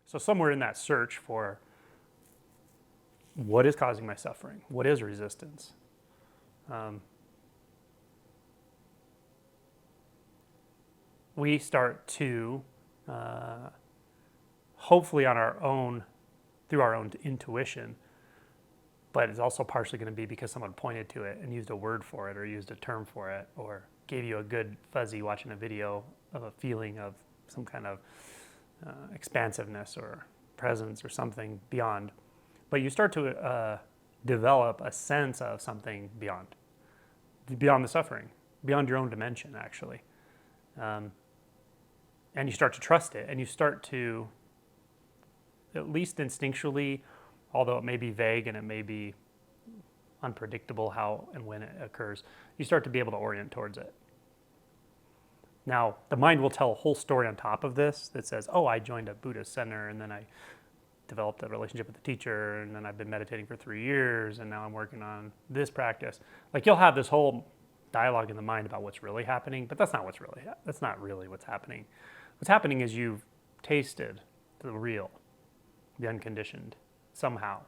So somewhere in that search for what is causing my suffering, what is resistance, we start to, hopefully on our own, through our own intuition, but it's also partially going to be because someone pointed to it and used a word for it or used a term for it or gave you a good fuzzy watching a video of a feeling of some kind of expansiveness or presence or something beyond. But you start to develop a sense of something beyond the suffering, beyond your own dimension, actually. And you start to trust it, and you start to, at least instinctually, although it may be vague and it may be unpredictable how and when it occurs, you start to be able to orient towards it. Now, the mind will tell a whole story on top of this that says, oh, I joined a Buddhist center, and then I developed a relationship with the teacher, and then I've been meditating for 3 years, and now I'm working on this practice. Like, you'll have this whole dialogue in the mind about what's really happening, but that's not really what's happening. What's happening is you've tasted the real, the unconditioned, somehow.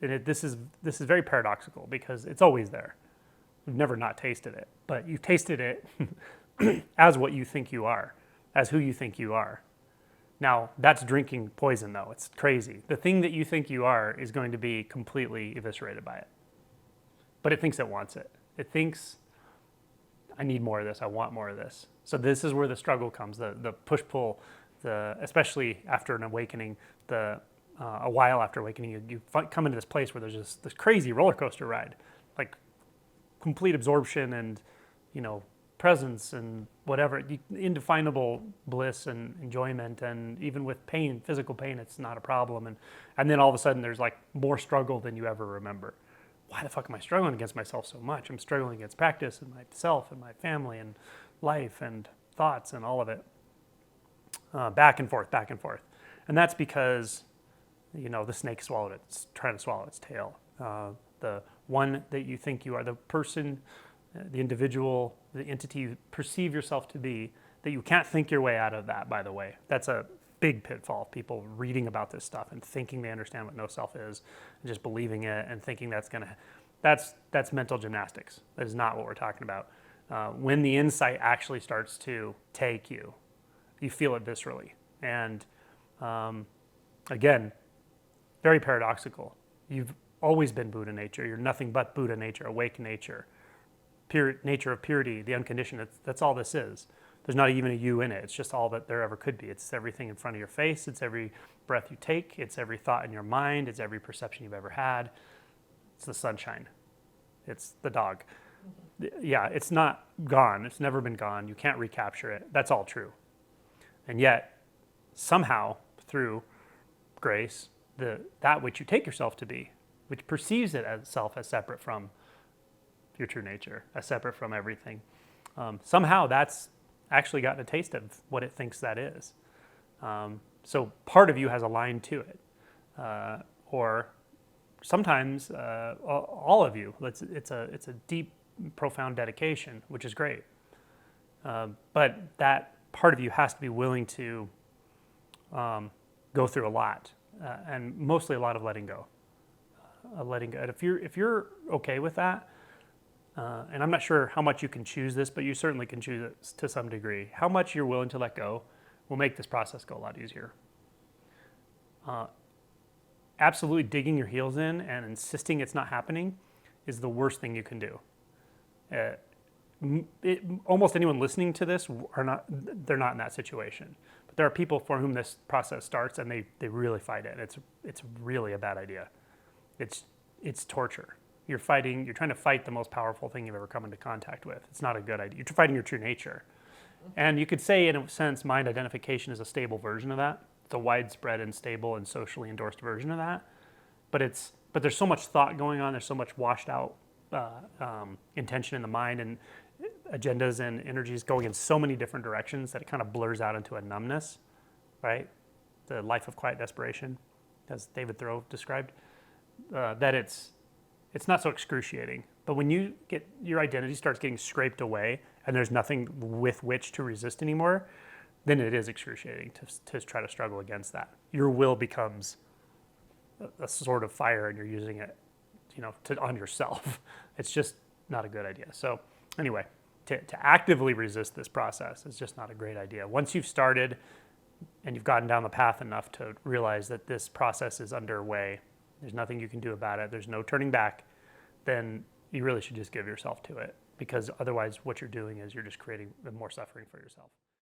This is very paradoxical because it's always there. You've never not tasted it, but you've tasted it as what you think you are, as who you think you are. Now, that's drinking poison, though. It's crazy. The thing that you think you are is going to be completely eviscerated by it. But it thinks it wants it. It thinks, I need more of this. I want more of this. So this is where the struggle comes, the push-pull, especially after an awakening, a while after awakening, you come into this place where there's just this crazy roller coaster ride, like complete absorption and, presence and whatever, indefinable bliss and enjoyment, and even with pain, physical pain, it's not a problem. And then all of a sudden there's like more struggle than you ever remember. Why the fuck am I struggling against myself so much? I'm struggling against practice and myself and my family and life and thoughts and all of it. Back and forth. And that's because, the snake swallowed it. It's trying to swallow its tail. The one that you think you are, the person, the individual, the entity you perceive yourself to be, that you can't think your way out of that, by the way. That's a big pitfall. People reading about this stuff and thinking they understand what no self is, and just believing it and thinking that's mental gymnastics. That is not what we're talking about. When the insight actually starts to take you, you feel it viscerally. And again, very paradoxical. You've always been Buddha nature. You're nothing but Buddha nature, awake nature, pure nature of purity, the unconditioned. That's all this is. There's not even a you in it. It's just all that there ever could be. It's everything in front of your face. It's every breath you take. It's every thought in your mind. It's every perception you've ever had. It's the sunshine. It's the dog. Yeah, it's not gone. It's never been gone. You can't recapture it. That's all true. And yet, somehow, through grace, that which you take yourself to be, which perceives it as self as separate from your true nature, as separate from everything, somehow that's actually gotten a taste of what it thinks that is. So part of you has aligned to it, or sometimes all of you. It's a deep, profound dedication, which is great. But that part of you has to be willing to go through a lot, and mostly a lot of letting go. Letting go. And if you're okay with that, and I'm not sure how much you can choose this, but you certainly can choose it to some degree. How much you're willing to let go will make this process go a lot easier. Absolutely digging your heels in and insisting it's not happening is the worst thing you can do. Almost anyone listening to this they're not in that situation. But there are people for whom this process starts and they really fight it. It's really a bad idea. It's torture. You're trying to fight the most powerful thing you've ever come into contact with. It's not a good idea. You're fighting your true nature. And you could say, in a sense, mind identification is a stable version of that. It's a widespread and stable and socially endorsed version of that. But there's so much thought going on. There's so much washed out intention in the mind and agendas and energies going in so many different directions that it kind of blurs out into a numbness, right? The life of quiet desperation, as David Thoreau described, that it's not so excruciating. But when your identity starts getting scraped away and there's nothing with which to resist anymore, then it is excruciating to try to struggle against that. Your will becomes a sort of fire, and you're using it, on yourself. It's just not a good idea. So anyway, to actively resist this process is just not a great idea. Once you've started and you've gotten down the path enough to realize that this process is underway, there's nothing you can do about it, there's no turning back, then you really should just give yourself to it, because otherwise what you're doing is you're just creating more suffering for yourself.